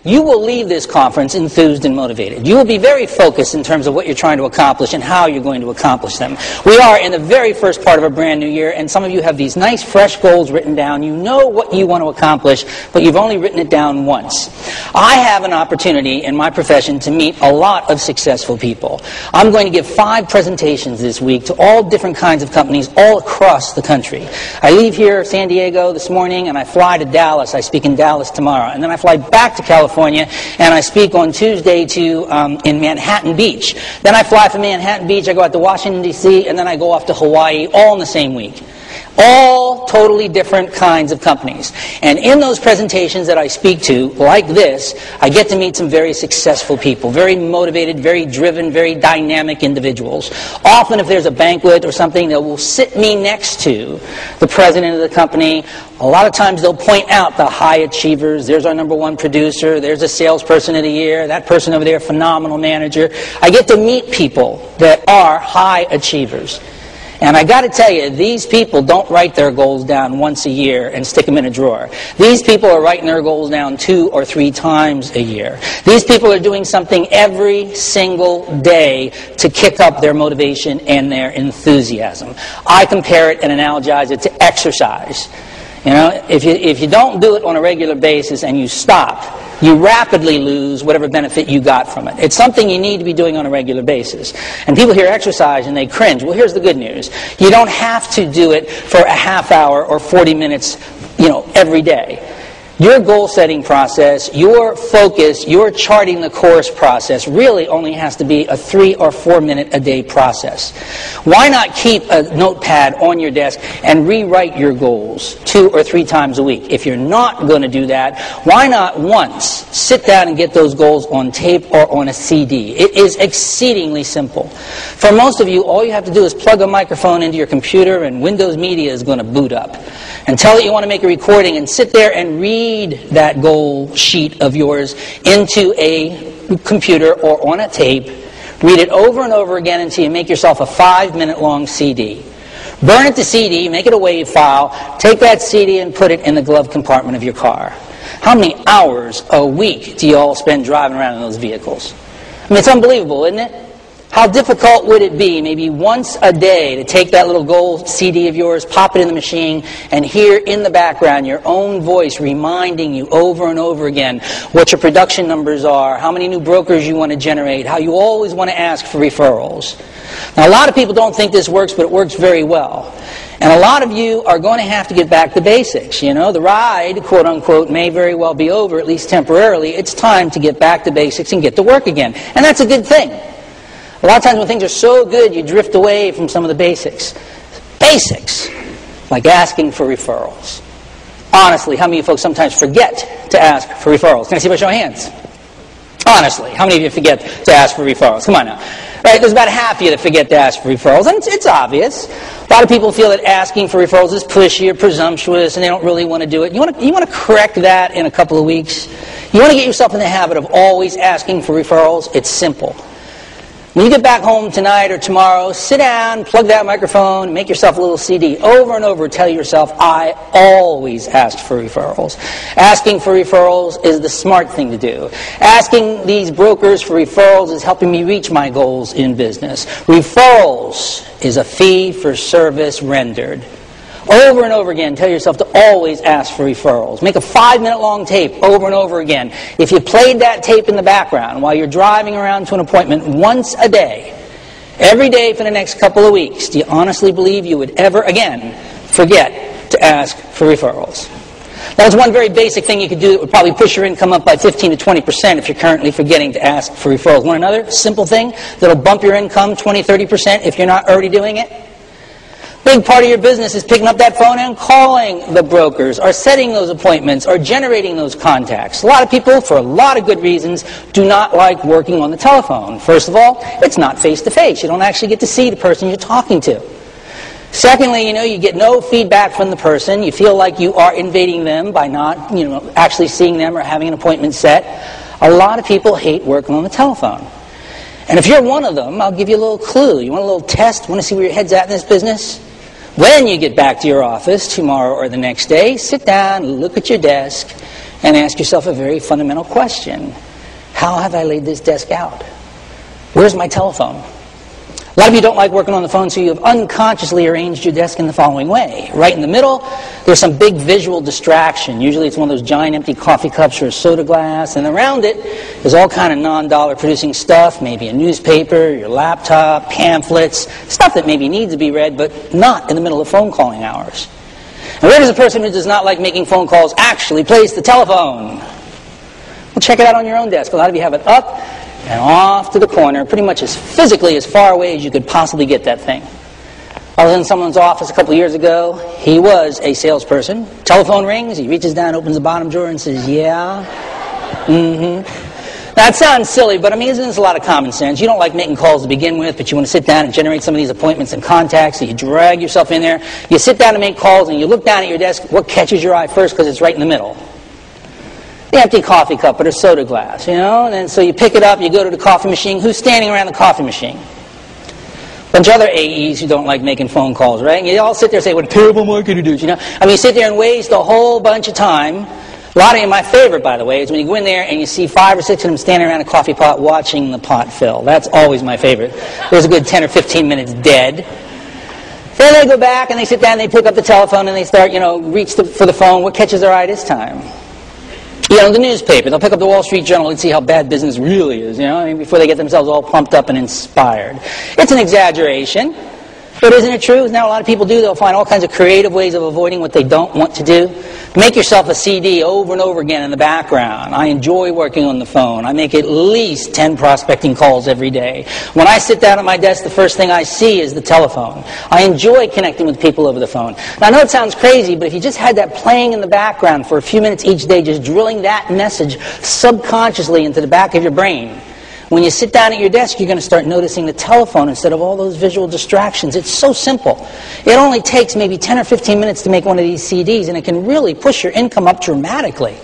you will leave this conference enthused and motivated. You will be very focused in terms of what you're trying to accomplish and how you're going to accomplish them. We are in the very first part of a brand new year, and some of you have these nice, fresh goals written down. You know what you want to accomplish, but you've only written it down once. I have an opportunity in my profession to meet a lot of successful people. I'm going to give 5 presentations this week to all different kinds of companies all across the country. I leave here, San Diego, this morning, and I fly to Dallas. I speak in Dallas tomorrow. And then I fly back to California, and I speak on Tuesday in Manhattan Beach. Then I fly from Manhattan Beach, I go out to Washington, D.C., and then I go off to Hawaii, all in the same week. All totally different kinds of companies. And in those presentations that I speak to, like this, I get to meet some very successful people, very motivated, very driven, very dynamic individuals. Often if there's a banquet or something, they will sit me next to the president of the company. A lot of times they'll point out the high achievers. There's our number 1 producer. There's a salesperson of the year. That person over there, phenomenal manager. I get to meet people that are high achievers. And I got to tell you, these people don't write their goals down once a year and stick them in a drawer. These people are writing their goals down 2 or 3 times a year. These people are doing something every single day to kick up their motivation and their enthusiasm. I compare it and analogize it to exercise. You know, if you don't do it on a regular basis and you stop, you rapidly lose whatever benefit you got from it. It's something you need to be doing on a regular basis. And people hear exercise and they cringe. Well, here's the good news. You don't have to do it for a half hour or 40 minutes, every day. Your goal-setting process, your focus, your charting the course process really only has to be a 3 or 4 minute a day process. Why not keep a notepad on your desk and rewrite your goals 2 or 3 times a week? If you're not going to do that, why not once sit down and get those goals on tape or on a CD? It is exceedingly simple. For most of you, all you have to do is plug a microphone into your computer and Windows Media is going to boot up. And tell it you want to make a recording and sit there and read that goal sheet of yours into a computer or on a tape. Read it over and over again until you make yourself a 5-minute long CD. Burn it to CD, make it a WAV file, take that CD and put it in the glove compartment of your car. How many hours a week do you all spend driving around in those vehicles? I mean, it's unbelievable, isn't it? How difficult would it be, maybe once a day, to take that little gold CD of yours, pop it in the machine, and hear in the background your own voice reminding you over and over again what your production numbers are, how many new brokers you want to generate, how you always want to ask for referrals. Now, a lot of people don't think this works, but it works very well. And a lot of you are going to have to get back to basics. The ride, quote unquote, may very well be over, at least temporarily. It's time to get back to basics and get to work again. And that's a good thing. A lot of times when things are so good, you drift away from some of the basics. Basics, like asking for referrals. Honestly, how many of you folks sometimes forget to ask for referrals? Can I see by show of hands? Honestly, how many of you forget to ask for referrals? Come on now. Right, there's about half of you that forget to ask for referrals, and it's obvious. A lot of people feel that asking for referrals is pushy or presumptuous, and they don't really want to do it. You want to correct that in a couple of weeks. You want to get yourself in the habit of always asking for referrals. It's simple. When you get back home tonight or tomorrow, sit down, plug that microphone, make yourself a little CD. Over and over, tell yourself, I always ask for referrals. Asking for referrals is the smart thing to do. Asking these brokers for referrals is helping me reach my goals in business. Referrals is a fee for service rendered. Over and over again, tell yourself to always ask for referrals. Make a 5-minute long tape over and over again. If you played that tape in the background while you're driving around to an appointment once a day, every day for the next couple of weeks, do you honestly believe you would ever again forget to ask for referrals? That's one very basic thing you could do that would probably push your income up by 15 to 20% if you're currently forgetting to ask for referrals. Want another simple thing that'll bump your income 20, 30% if you're not already doing it? Big part of your business is picking up that phone and calling the brokers, or setting those appointments, or generating those contacts. A lot of people, for a lot of good reasons, do not like working on the telephone. First of all, it's not face-to-face. You don't actually get to see the person you're talking to. Secondly, you get no feedback from the person. You feel like you are invading them by not, actually seeing them or having an appointment set. A lot of people hate working on the telephone. And if you're one of them, I'll give you a little clue. You want a little test? Want to see where your head's at in this business? When you get back to your office tomorrow or the next day, sit down, look at your desk, and ask yourself a very fundamental question. How have I laid this desk out? Where's my telephone? A lot of you don't like working on the phone, so you have unconsciously arranged your desk in the following way. Right in the middle, there's some big visual distraction. Usually it's one of those giant empty coffee cups or a soda glass, and around it is all kind of non-dollar producing stuff, maybe a newspaper, your laptop, pamphlets, stuff that maybe needs to be read, but not in the middle of phone calling hours. And where does a person who does not like making phone calls actually place the telephone? Well, check it out on your own desk. A lot of you have it up and off to the corner, pretty much as physically as far away as you could possibly get that thing. I was in someone's office a couple years ago. He was a salesperson. Telephone rings. He reaches down, opens the bottom drawer, and says, "Yeah." Now, it sounds silly, but I mean, isn't this a lot of common sense? You don't like making calls to begin with, but you want to sit down and generate some of these appointments and contacts, so you drag yourself in there. You sit down to make calls, and you look down at your desk. What catches your eye first? Because it's right in the middle. The empty coffee cup or the soda glass, you know? And then so you pick it up, you go to the coffee machine. Who's standing around the coffee machine? A bunch of other AEs who don't like making phone calls, right? And you all sit there and say, "What a terrible marketer does," you know? I mean, you sit there and waste a whole bunch of time. A lot of you, my favorite, by the way, is when you go in there and you see 5 or 6 of them standing around a coffee pot watching the pot fill. That's always my favorite. There's a good 10 or 15 minutes dead. Then they go back and they sit down and they pick up the telephone and they start, reach for the phone. What catches their eye this time? The newspaper. They'll pick up the Wall Street Journal and see how bad business really is, before they get themselves all pumped up and inspired. It's an exaggeration, but isn't it true? Now a lot of people do. They'll find all kinds of creative ways of avoiding what they don't want to do. Make yourself a CD over and over again in the background. I enjoy working on the phone. I make at least 10 prospecting calls every day. When I sit down at my desk, the first thing I see is the telephone. I enjoy connecting with people over the phone. Now, I know it sounds crazy, but if you just had that playing in the background for a few minutes each day, just drilling that message subconsciously into the back of your brain, when you sit down at your desk, you're going to start noticing the telephone instead of all those visual distractions. It's so simple. It only takes maybe 10 or 15 minutes to make one of these CDs, and it can really push your income up dramatically.